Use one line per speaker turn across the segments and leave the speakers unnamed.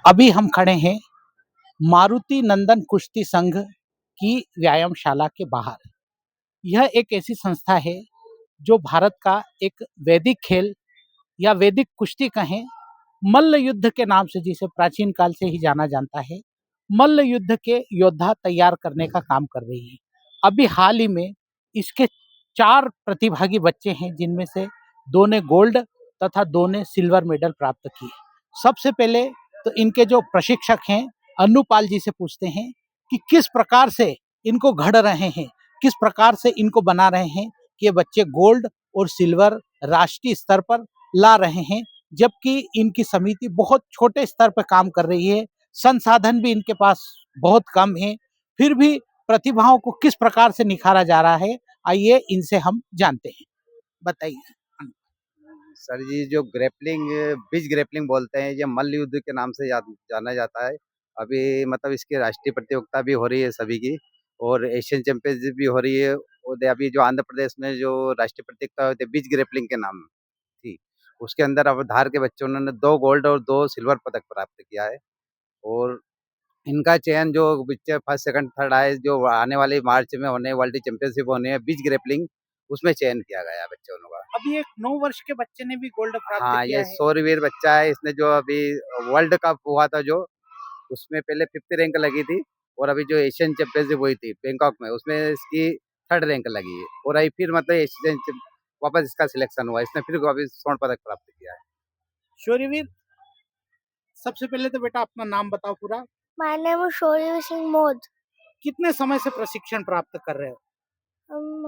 अभी हम खड़े हैं मारुति नंदन कुश्ती संघ की व्यायामशाला के बाहर। यह एक ऐसी संस्था है जो भारत का एक वैदिक खेल या वैदिक कुश्ती कहें, मल्ल युद्ध के नाम से जिसे प्राचीन काल से ही जाना जाता है, मल्ल युद्ध के योद्धा तैयार करने का काम कर रही है। अभी हाल ही में इसके 4 प्रतिभागी बच्चे हैं, जिनमें से 2 ने गोल्ड तथा 2 ने सिल्वर मेडल प्राप्त किए। सबसे पहले तो इनके जो प्रशिक्षक हैं अनुपाल जी से पूछते हैं कि किस प्रकार से इनको घड़ रहे हैं, किस प्रकार से इनको बना रहे हैं कि ये बच्चे गोल्ड और सिल्वर राष्ट्रीय स्तर पर ला रहे हैं, जबकि इनकी समिति बहुत छोटे स्तर पर काम कर रही है, संसाधन भी इनके पास बहुत कम है, फिर भी प्रतिभाओं को किस प्रकार से निखारा जा रहा है, आइए इनसे हम जानते हैं। बताइए।
सर जी, जो ग्रेपलिंग बीच ग्रेपलिंग बोलते हैं, ये मल्ल युद्ध के नाम से जाना जाता है। अभी मतलब इसकी राष्ट्रीय प्रतियोगिता भी हो रही है सभी की, और एशियन चैंपियनशिप भी हो रही है। और अभी जो आंध्र प्रदेश में जो राष्ट्रीय प्रतियोगिता होती है बीच ग्रेपलिंग के नाम थी, उसके अंदर अवधार के बच्चों ने 2 गोल्ड और 2 सिल्वर पदक प्राप्त किया है। और इनका चयन जो बच्चे फर्स्ट सेकंड थर्ड आए, जो आने वाले मार्च में होने वर्ल्ड चैंपियनशिप होने है बीच ग्रेपलिंग, उसमें चयन किया गया है बच्चों का।
अभी एक 9 वर्ष के बच्चे ने भी गोल्ड प्राप्त
हाँ,
किया
ये
है।
शौर्यवीर बच्चा है। इसने जो अभी वर्ल्ड कप हुआ था जो, उसमें पहले 5th रैंक लगी थी, और अभी जो एशियन चैंपियनशिप हुई थी बैंकॉक में, उसमें इसकी 3rd रैंक लगी है। और अभी फिर मतलब एशियन वापस इसका सिलेक्शन हुआ, इसने फिर अभी स्वर्ण पदक प्राप्त किया है।
शौर्यवीर, सबसे पहले तो बेटा अपना नाम बताओ पूरा।
My name is Shauryaveer Singh मोद।
कितने समय से प्रशिक्षण प्राप्त कर रहे हो?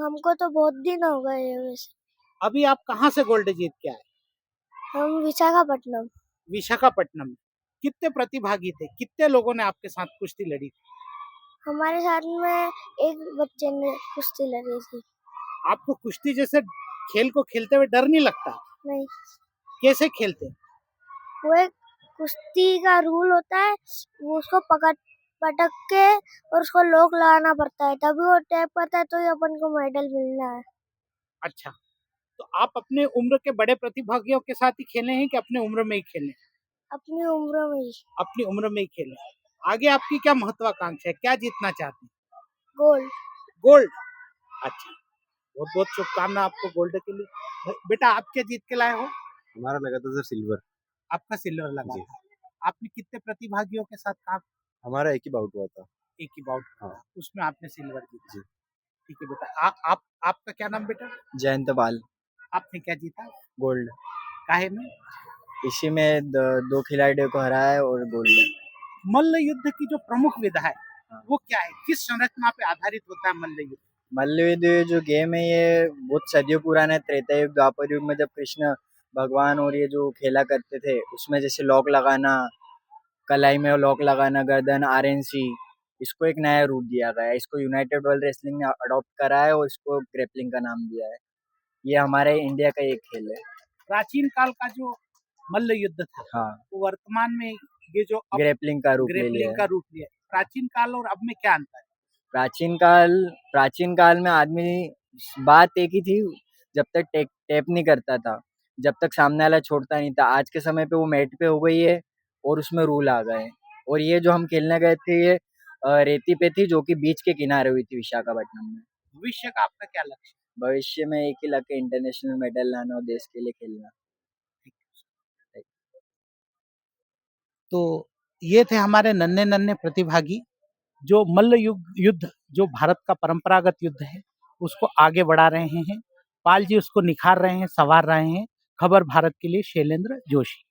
हमको तो बहुत दिन हो गए हैं वैसे।
अभी आप कहाँ से गोल्ड जीत के आए?
हम विशाखापट्टनम।
विशाखापट्टनम। कितने प्रतिभागी थे, कितने लोगों ने आपके साथ कुश्ती लड़ी?
हमारे साथ में एक बच्चे ने कुश्ती लड़ी थी।
आपको कुश्ती जैसे खेल को खेलते हुए डर नहीं लगता?
नहीं,
कैसे खेलते?
वो एक कुश्ती का रूल होता है, वो उसको पटक के और उसको लॉक लगाना पड़ता है, तभी वो टैप करता है तो ही अपन को मेडल मिलना है।
अच्छा, तो आप अपने उम्र के बड़े प्रतिभागियों के साथ ही खेले हैं कि अपने उम्र में ही खेले?
अपनी उम्र में ही।
अपनी उम्र में ही खेले। आगे आपकी क्या महत्वाकांक्षा है, क्या जीतना चाहते हैं?
गोल्ड।
गोल्ड। अच्छा, बहुत बहुत शुभकामना आपको गोल्ड के लिए। बेटा, आप क्या जीत के लाए हो?
हमारा लगा था सर सिल्वर।
आपका सिल्वर लगा था। आपने कितने प्रतिभागियों के साथ काम?
हमारा एक ही बाउट हुआ था।
एक ही बाउट।
हाँ।
उसमें आपने सिल्वर जीता। ठीक है बेटा। आप आपका क्या नाम बेटा?
जयंत पाल।
आपने क्या जीता?
गोल्ड।
काहे में?
इसी में 2 खिलाड़ियों को हराया है और गोल्ड।
मल्ल युद्ध की जो प्रमुख विधा है वो क्या है, किस संरचना पे आधारित होता है मल्ल युद्ध?
मल्ल युद्ध जो गेम है ये बहुत सदियों पुराना है। त्रेता युग द्वापर युग में जब कृष्ण भगवान और ये जो खेला करते थे, उसमें जैसे लॉक लगाना, कलाई में लॉक लगाना, गर्दन, आरएनसी, इसको एक नया रूप दिया गया है। इसको यूनाइटेड वर्ल्ड रेसलिंग ने अडॉप्ट करा है और इसको ग्रेपलिंग का नाम दिया है। ये हमारे इंडिया का एक खेल है।
प्राचीन काल का जो मल्ल युद्ध था,
हाँ,
वो वर्तमान में ये जो
ग्रेपलिंग का रूप ले लिया
ग्रेपलिंग
है।
का रूप लिया है। प्राचीन काल और अब में क्या अंतर है?
प्राचीन काल में आदमी, बात एक ही थी, जब तक टैप नहीं करता था, जब तक सामने वाला छोड़ता नहीं था। आज के समय पे वो मैट पे हो गई है और उसमें रूल आ गए। और ये जो हम खेलने गए थे ये रेती पे थी, जो कि बीच के किनारे हुई थी विशाखापट्टनम में।
भविष्य का आपका क्या लक्ष्य?
भविष्य में एक ही लक्ष्य है, इंटरनेशनल मेडल लाना और देश के लिए खेलना।
तो ये थे हमारे नन्हे नन्हे प्रतिभागी जो मल्ल युद्ध जो भारत का परंपरागत युद्ध है उसको आगे बढ़ा रहे हैं। पाल जी उसको निखार रहे हैं, संवार रहे हैं। खबर भारत के लिए शैलेंद्र जोशी।